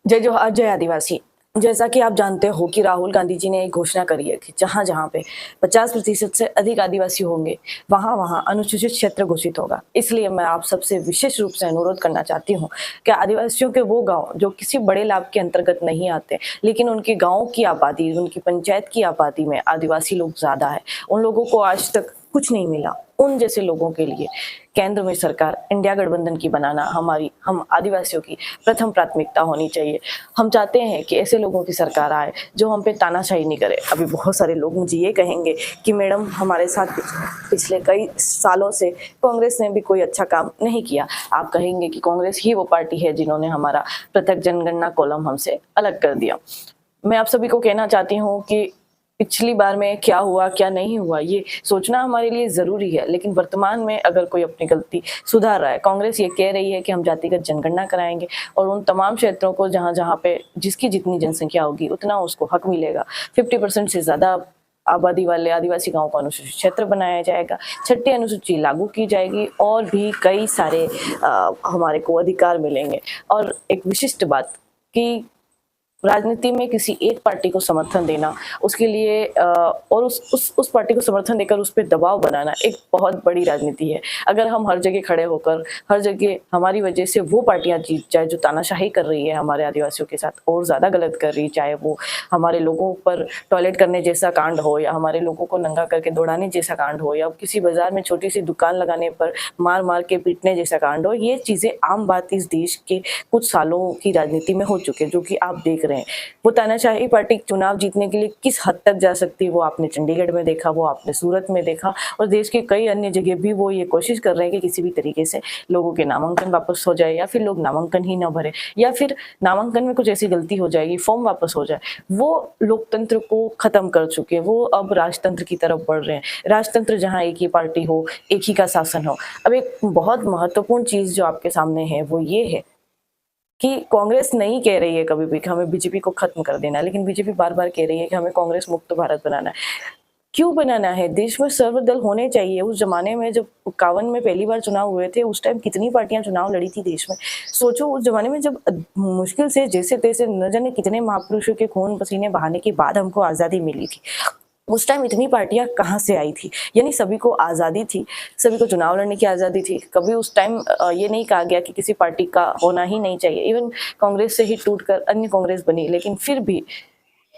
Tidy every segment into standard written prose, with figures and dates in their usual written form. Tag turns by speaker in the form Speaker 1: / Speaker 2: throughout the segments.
Speaker 1: जय जोहार, जय आदिवासी। जैसा कि आप जानते हो कि राहुल गांधी जी ने एक घोषणा करी है कि जहाँ-जहाँ पे 50% से अधिक आदिवासी होंगे, वहाँ-वहाँ अनुसूचित क्षेत्र घोषित होगा। इसलिए मैं आप सबसे विशेष रूप से अनुरोध करना चाहती हूँ कि आदिवासियों के वो गाँव जो किसी बड़े लाभ के अंतर्गत नहीं आते, लेकिन उनके गाँव की आबादी, उनकी पंचायत की आबादी में आदिवासी लोग ज़्यादा है। उन लोगों को आज तक कुछ नहीं मिला। उन जैसे लोगों के लिए केंद्र में सरकार इंडिया गठबंधन की बनाना हम आदिवासियों की प्रथम प्राथमिकता होनी चाहिए। हम चाहते हैं कि ऐसे लोगों की सरकार आए जो हम पे तानाशाही नहीं करे। अभी बहुत सारे लोग मुझे ये कहेंगे कि मैडम हमारे साथ पिछले कई सालों से कांग्रेस ने भी कोई अच्छा काम नहीं किया। आप कहेंगे कि कांग्रेस ही वो पार्टी है जिन्होंने हमारा पृथक जनगणना कॉलम हमसे अलग कर दिया। मैं आप सभी को कहना चाहती हूँ कि पिछली बार में क्या हुआ क्या नहीं हुआ ये सोचना हमारे लिए जरूरी है, लेकिन वर्तमान में अगर कोई अपनी गलती सुधार रहा है, कांग्रेस ये कह रही है कि हम जातिगत जनगणना कराएंगे और उन तमाम क्षेत्रों को जहां जहां पे जिसकी जितनी जनसंख्या होगी उतना उसको हक मिलेगा। 50% से ज्यादा आबादी वाले आदिवासी गांव को अनुसूचित क्षेत्र बनाया जाएगा, छठी अनुसूची लागू की जाएगी और भी कई सारे हमारे को अधिकार मिलेंगे। और एक विशिष्ट बात कि राजनीति में किसी एक पार्टी को समर्थन देना, उसके लिए और उस पार्टी को समर्थन देकर उस पर दबाव बनाना एक बहुत बड़ी राजनीति है। अगर हम हर जगह खड़े होकर हर जगह हमारी वजह से वो पार्टियां जीत जाए जो तानाशाही कर रही है हमारे आदिवासियों के साथ और ज़्यादा गलत कर रही है, चाहे वो हमारे लोगों पर टॉयलेट करने जैसा कांड हो या हमारे लोगों को नंगा करके दौड़ाने जैसा कांड हो या किसी बाजार में छोटी सी दुकान लगाने पर मार मार के पीटने जैसा कांड हो, ये चीज़ें आम बात इस देश के कुछ सालों की राजनीति में हो चुके हैं, जो कि आप देख रहे हैं। वो तानाशाही पार्टी चुनाव जीतने के लिए किस हद तक जा सकती है वो आपने चंडीगढ़ में देखा, वो आपने सूरत में देखा और देश के कई अन्य जगह भी वो ये कोशिश कर रहे हैं कि किसी भी तरीके से लोगों के नामांकन वापस हो जाए या फिर लोग नामांकन ही ना भरे या फिर नामांकन में कुछ ऐसी गलती हो जाएगी, फॉर्म वापस हो जाए। वो लोकतंत्र को खत्म कर चुके, वो अब राजतंत्र की तरफ बढ़ रहे हैं। राजतंत्र जहाँ एक ही पार्टी हो, एक ही का शासन हो। अब एक बहुत महत्वपूर्ण चीज जो आपके सामने है वो ये है कि कांग्रेस नहीं कह रही है कभी भी कि हमें बीजेपी को खत्म कर देना है, लेकिन बीजेपी बार बार कह रही है कि हमें कांग्रेस मुक्त भारत बनाना है। क्यों बनाना है? देश में सर्वदल होने चाहिए। उस जमाने में जब 51 में पहली बार चुनाव हुए थे, उस टाइम कितनी पार्टियां चुनाव लड़ी थी देश में। सोचो उस जमाने में जब मुश्किल से जैसे तैसे न जाने कितने महापुरुषों के खून पसीने बहाने के बाद हमको आजादी मिली थी, उस टाइम इतनी पार्टियां कहाँ से आई थी? यानी सभी को आज़ादी थी, सभी को चुनाव लड़ने की आज़ादी थी। कभी उस टाइम ये नहीं कहा गया कि किसी पार्टी का होना ही नहीं चाहिए। इवन कांग्रेस से ही टूटकर अन्य कांग्रेस बनी, लेकिन फिर भी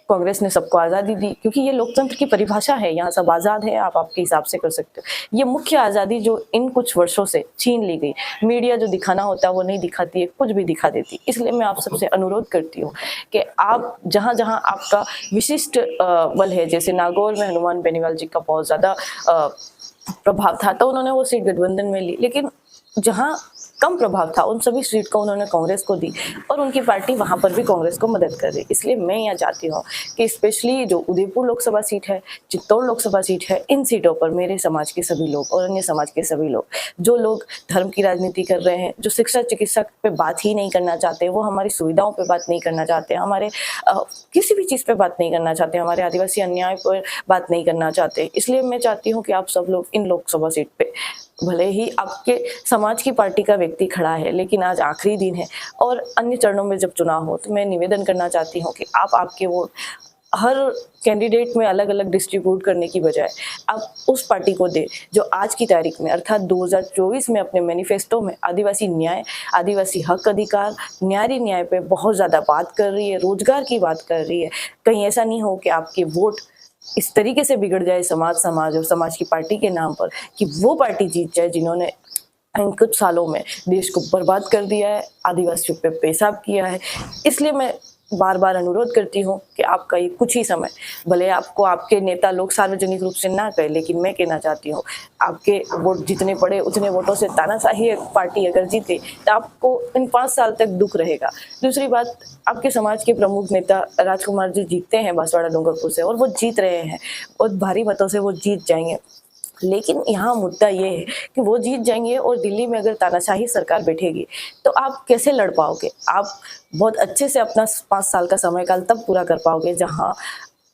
Speaker 1: कांग्रेस ने सबको आज़ादी दी, क्योंकि ये लोकतंत्र की परिभाषा है। यहाँ सब आज़ाद है, आप आपके हिसाब से कर सकते हो। ये मुख्य आज़ादी जो इन कुछ वर्षों से छीन ली गई, मीडिया जो दिखाना होता है वो नहीं दिखाती है, कुछ भी दिखा देती। इसलिए मैं आप सबसे अनुरोध करती हूँ कि आप जहाँ जहाँ आपका विशिष्ट बल है, जैसे नागौर में हनुमान बेनीवाल जी का बहुत ज़्यादा प्रभाव था तो उन्होंने वो सीट गठबंधन में ली, लेकिन जहाँ कम प्रभाव था उन सभी सीट को उन्होंने कांग्रेस को दी और उनकी पार्टी वहां पर भी कांग्रेस को मदद कर रही। इसलिए मैं यहाँ चाहती हूँ कि स्पेशली जो उदयपुर लोकसभा सीट है, चित्तौड़ लोकसभा सीट है, इन सीटों पर मेरे समाज के सभी लोग और अन्य समाज के सभी लोग, जो लोग धर्म की राजनीति कर रहे हैं, जो शिक्षा चिकित्सा पे बात ही नहीं करना चाहते, वो हमारी सुविधाओं पे बात नहीं करना चाहते, हमारे किसी भी चीज़ पे बात नहीं करना चाहते, हमारे आदिवासी अन्याय पर बात नहीं करना चाहते, इसलिए मैं चाहती हूँ कि आप सब लोग इन लोकसभा सीट पे, भले ही आपके समाज की पार्टी का व्यक्ति खड़ा है, लेकिन आज आखिरी दिन है और अन्य चरणों में जब चुनाव हो तो मैं निवेदन करना चाहती हूँ कि आप आपके वोट हर कैंडिडेट में अलग अलग डिस्ट्रीब्यूट करने की बजाय आप उस पार्टी को दे जो आज की तारीख में अर्थात 2024 में अपने मैनिफेस्टो में आदिवासी न्याय, आदिवासी हक अधिकार, न्यारी न्याय पे बहुत ज़्यादा बात कर रही है, रोजगार की बात कर रही है। कहीं ऐसा नहीं हो कि आपके वोट इस तरीके से बिगड़ जाए समाज और समाज की पार्टी के नाम पर कि वो पार्टी जीत जाए जिन्होंने इन कुछ सालों में देश को बर्बाद कर दिया है, आदिवासियों पे पेशाब किया है। इसलिए मैं बार बार अनुरोध करती हूँ कि आपका ये कुछ ही समय, भले आपको आपके नेता लोग सार्वजनिक रूप से ना कहें, लेकिन मैं कहना चाहती हूँ आपके वोट जितने पड़े उतने वोटों से तानाशाही पार्टी अगर जीते तो आपको इन 5 साल तक दुख रहेगा। दूसरी बात, आपके समाज के प्रमुख नेता राजकुमार जी जीतते हैं बांसवाड़ा डूंगरपुर से और वो जीत रहे हैं और भारी मतों से वो जीत जाएंगे, लेकिन यहाँ मुद्दा ये है कि वो जीत जाएंगे और दिल्ली में अगर तानाशाही सरकार बैठेगी तो आप कैसे लड़ पाओगे? आप बहुत अच्छे से अपना 5 साल का समयकाल तब पूरा कर पाओगे जहाँ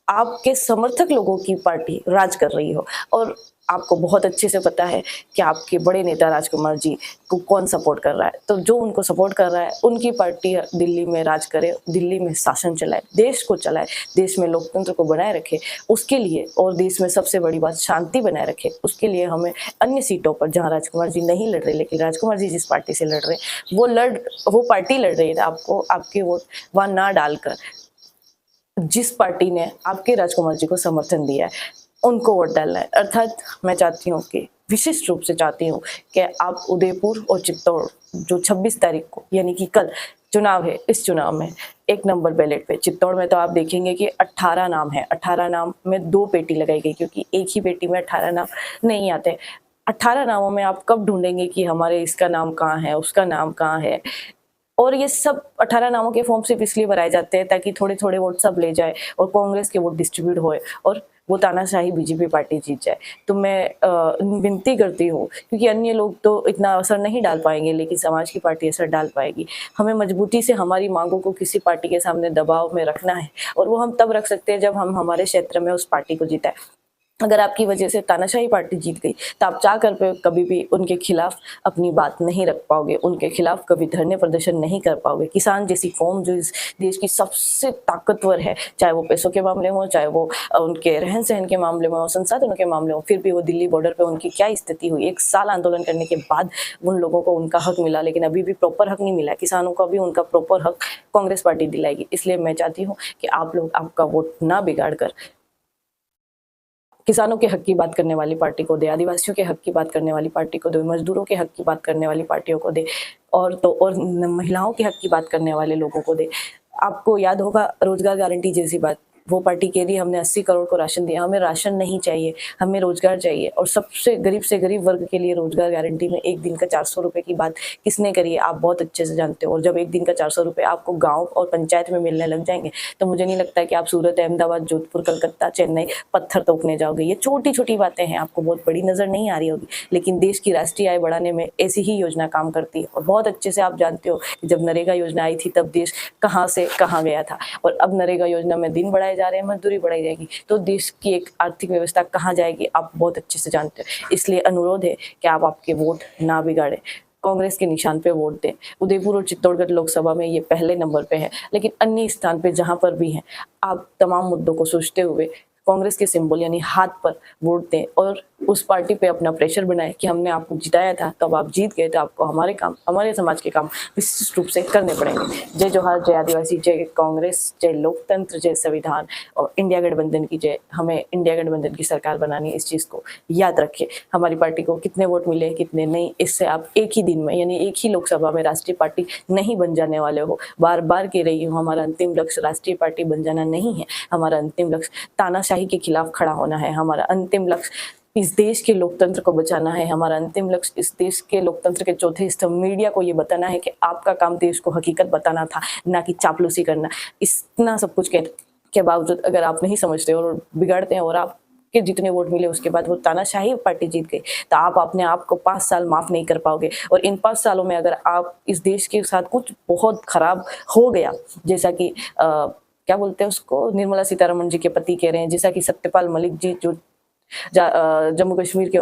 Speaker 1: आपके समर्थक लोगों की पार्टी राज कर रही हो और आपको बहुत अच्छे से पता है कि आपके बड़े नेता राजकुमार जी को कौन सपोर्ट कर रहा है, तो जो उनको सपोर्ट कर रहा है उनकी पार्टी दिल्ली में राज करे, दिल्ली में शासन चलाए, देश को चलाए, देश में लोकतंत्र को बनाए रखे, उसके लिए, और देश में सबसे बड़ी बात शांति बनाए रखे, उसके लिए हमें अन्य सीटों पर जहां राजकुमार जी नहीं लड़ रहे, लेकिन राजकुमार जी जिस पार्टी से लड़ रहे वो पार्टी लड़ रही है, आपको आपके वोट वहां ना डालकर जिस पार्टी ने आपके राजकुमार जी को समर्थन दिया है उनको वोट डालना है। अर्थात मैं चाहती हूँ कि विशिष्ट रूप से चाहती हूँ कि आप उदयपुर और चित्तौड़ जो 26 तारीख को यानी कि कल चुनाव है, इस चुनाव में 1 नंबर बैलेट पे चित्तौड़ में तो आप देखेंगे कि 18 नाम है, 18 नाम में 2 पेटी लगाई गई क्योंकि एक ही पेटी में 18 नाम नहीं आते। 18 नामों में आप कब ढूंढेंगे कि हमारे इसका नाम कहाँ है, उसका नाम कहाँ है, और ये सब 18 नामों के फॉर्म सिर्फ इसलिए भराए जाते हैं ताकि थोड़े थोड़े वोट सब ले जाए और कांग्रेस के वोट डिस्ट्रीब्यूट होए और वो तानाशाही बीजेपी पार्टी जीत जाए। तो मैं विनती करती हूँ, क्योंकि अन्य लोग तो इतना असर नहीं डाल पाएंगे लेकिन समाज की पार्टी असर डाल पाएगी। हमें मजबूती से हमारी मांगों को किसी पार्टी के सामने दबाव में रखना है और वो हम तब रख सकते हैं जब हम हमारे क्षेत्र में उस पार्टी को जिताएं। अगर आपकी वजह से तानाशाही पार्टी जीत गई तो आप चाह कर पे कभी भी उनके खिलाफ अपनी बात नहीं रख पाओगे, उनके खिलाफ कभी धरने प्रदर्शन नहीं कर पाओगे। किसान जैसी कौम जो इस देश की सबसे ताकतवर है, चाहे वो पैसों के मामले में हो, चाहे वो उनके रहन सहन के मामले में हो, संसाधनों के मामले हो, फिर भी वो दिल्ली बॉर्डर पे उनकी क्या स्थिति हुई। 1 साल आंदोलन करने के बाद उन लोगों को उनका हक मिला, लेकिन अभी भी प्रॉपर हक नहीं मिला। किसानों को भी उनका प्रॉपर हक कांग्रेस पार्टी दिलाएगी। इसलिए मैं चाहती हूँ कि आप लोग आपका वोट ना बिगाड़ कर किसानों के हक की बात करने वाली पार्टी को दे, आदिवासियों के हक की बात करने वाली पार्टी को दे, मजदूरों के हक की बात करने वाली पार्टियों को दे, और महिलाओं के हक की बात करने वाले लोगों को दे। आपको याद होगा रोजगार गारंटी जैसी बात, वो पार्टी के लिए हमने 80 करोड़ को राशन दिया। हमें राशन नहीं चाहिए, हमें रोजगार चाहिए, और सबसे गरीब वर्ग के लिए रोजगार गारंटी में 1 दिन का 400 रुपए की बात किसने करी है, आप बहुत अच्छे से जानते हो। और जब 1 दिन का 400 रुपए आपको गांव और पंचायत में मिलने लग जाएंगे तो मुझे नहीं लगता कि आप सूरत, अहमदाबाद, जोधपुर, कलकत्ता, चेन्नई पत्थर तोपने जाओगे। ये छोटी छोटी बातें हैं, आपको बहुत बड़ी नजर नहीं आ रही होगी, लेकिन देश की राष्ट्रीय आय बढ़ाने में ऐसी ही योजना काम करती है। और बहुत अच्छे से आप जानते हो कि जब नरेगा योजना आई थी तब देश कहाँ से कहाँ गया था, और अब नरेगा योजना में दिन बढ़ाए जा रहे हैं, मजदूरी बढ़ाई जाएगी, तो देश की एक आर्थिक व्यवस्था कहाँ जाएगी आप बहुत अच्छे से जानते हो। इसलिए अनुरोध है कि आप आपके वोट ना बिगाड़े, कांग्रेस के निशान पे वोट दें। उदयपुर और चित्तौड़गढ़ लोकसभा में ये पहले नंबर पे है, लेकिन अन्य स्थान पे जहां पर भी हैं, आप तमाम मुद्दों को सोचते हुए कांग्रेस के सिंबल यानी हाथ पर वोट दें और उस पार्टी पे अपना प्रेशर बनाए कि हमने आपको जिताया था, तब आप जीत गए, तो आपको हमारे काम, हमारे समाज के काम विशिष्ट रूप से करने पड़ेंगे। जय जोहार, जय आदिवासी, जय कांग्रेस, जय लोकतंत्र, जय संविधान, और इंडिया गठबंधन की जय। हमें इंडिया गठबंधन की सरकार बनानी है, इस चीज़ को याद रखिए। हमारी पार्टी को कितने वोट मिले कितने नहीं, इससे आप एक ही दिन में यानी एक ही लोकसभा में राष्ट्रीय पार्टी नहीं बन जाने वाले हो। बार बार कह रही हूँ, हमारा अंतिम लक्ष्य राष्ट्रीय पार्टी बन जाना नहीं है। हमारा अंतिम लक्ष्य तानाशाही के खिलाफ खड़ा होना है। हमारा अंतिम लक्ष्य इस देश के लोकतंत्र को बचाना है। हमारा अंतिम लक्ष्य इस देश के लोकतंत्र के चौथे स्तंभ मीडिया को ये बताना है कि आपका काम देश को हकीकत बताना था, ना कि चापलूसी करना। इतना सब कुछ के बावजूद अगर आप नहीं समझते और बिगाड़ते हैं और आप के जितने वोट मिले उसके बाद वो तानाशाही पार्टी जीत गई, तो आप अपने आप को 5 साल माफ नहीं कर पाओगे। और इन 5 सालों में अगर आप इस देश के साथ कुछ बहुत खराब हो गया, जैसा कि क्या बोलते हैं उसको, निर्मला सीतारमण जी के पति कह रहे हैं, जैसा कि सत्यपाल मलिक जी जो जम्मू कश्मीर के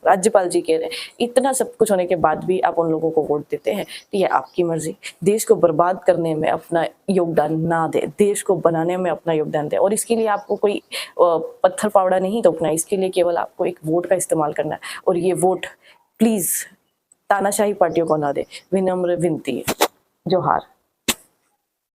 Speaker 1: राज्यपाल जी कह रहे हैं, इतना सब कुछ होने के बाद भी आप उन लोगों को वोट देते हैं, तो ये आपकी मर्जी। देश को बर्बाद करने में अपना योगदान ना दे, देश को बनाने में अपना योगदान दे। और इसके लिए आपको कोई पत्थर पावड़ा नहीं थोपना, इसके लिए केवल आपको एक वोट का इस्तेमाल करना है। और ये वोट प्लीज तानाशाही पार्टियों को ना दे, विनम्र विनती है। जोहार।